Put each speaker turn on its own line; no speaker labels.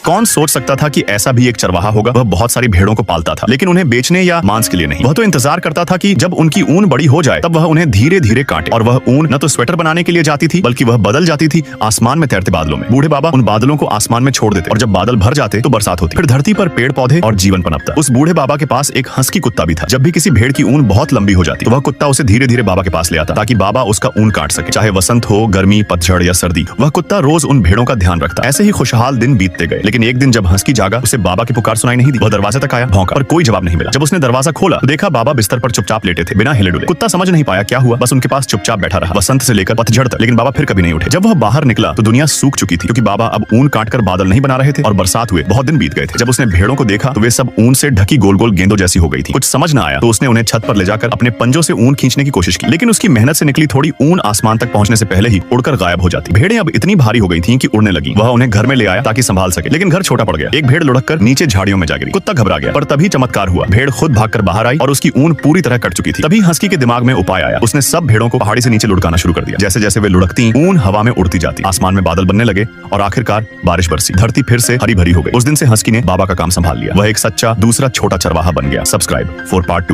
कौन सोच सकता था कि ऐसा भी एक चरवाहा होगा। वह बहुत सारी भेड़ों को पालता था, लेकिन उन्हें बेचने या मांस के लिए नहीं। वह तो इंतजार करता था कि जब उनकी ऊन बड़ी हो जाए तब वह उन्हें धीरे धीरे काटे। और वह ऊन न तो स्वेटर बनाने के लिए जाती थी, बल्कि वह बदल जाती थी आसमान में तैरते बादलों में। बूढ़े बाबा उन बादलों को आसमान में छोड़ देते और जब बादल भर जाते तो बरसात होती। फिर धरती पर पेड़ पौधे और जीवन पनपता। उस बूढ़े बाबा के पास एक हस्की कुत्ता भी था। जब भी किसी भेड़ की ऊन बहुत लंबी हो जाती तो वह कुत्ता उसे धीरे धीरे बाबा के पास ले आता, ताकि बाबा उसका ऊन काट सके। चाहे वसंत हो, गर्मी, पतझड़ या सर्दी, वह कुत्ता रोज उन भेड़ों का ध्यान रखता। ऐसे ही खुशहाल दिन बीतते गए। लेकिन एक दिन जब हस्की जागा, उसे बाबा की पुकार सुनाई नहीं दी। वह दरवाजे तक आया, भौंका, पर कोई जवाब नहीं मिला। जब उसने दरवाजा खोला तो देखा बाबा बिस्तर पर चुपचाप लेटे थे, बिना हिले डुले। कुत्ता समझ नहीं पाया क्या हुआ, बस उनके पास चुपचाप बैठा रहा, वसंत से लेकर पतझड़ तक। लेकिन बाबा फिर कभी नहीं उठे। जब वह बाहर निकला तो दुनिया सूख चुकी थी, क्योंकि बाबा अब ऊन काटकर बादल नहीं बना रहे थे और बरसात हुए बहुत दिन बीत गए थे। जब उसने भेड़ों को देखा तो वे सब ऊन से ढकी गोल गोल गेंदों जैसी हो गई थी। कुछ समझ न आया तो उसने उन्हें छत पर ले जाकर अपने पंजों से ऊन खींचने की कोशिश की, लेकिन उसकी मेहनत से निकली थोड़ी ऊन आसमान तक पहुंचने से पहले ही उड़कर गायब हो जाती। भेड़ें अब इतनी भारी हो गई थीं कि उड़ने लगी। वह उन्हें घर में ले आया ताकि संभाल सके, लेकिन घर छोटा पड़ गया। एक भेड़ लुढ़क कर नीचे झाड़ियों में जा गिरी। कुत्ता घबरा गया, पर तभी चमत्कार हुआ। भेड़ खुद भागकर बाहर आई और उसकी ऊन पूरी तरह कट चुकी थी। तभी हस्की के दिमाग में उपाय आया। उसने सब भेड़ों को पहाड़ी से नीचे लुढ़काना शुरू कर दिया। जैसे जैसे वे लुढ़कती, ऊन हवा में उड़ती जाती, आसमान में बादल बनने लगे और आखिरकार बारिश बरसी। धरती फिर से हरी भरी हो गई। उस दिन से हस्की ने बाबा का काम संभाल लिया। वह एक सच्चा दूसरा छोटा चरवाहा बन गया। Subscribe for part 2।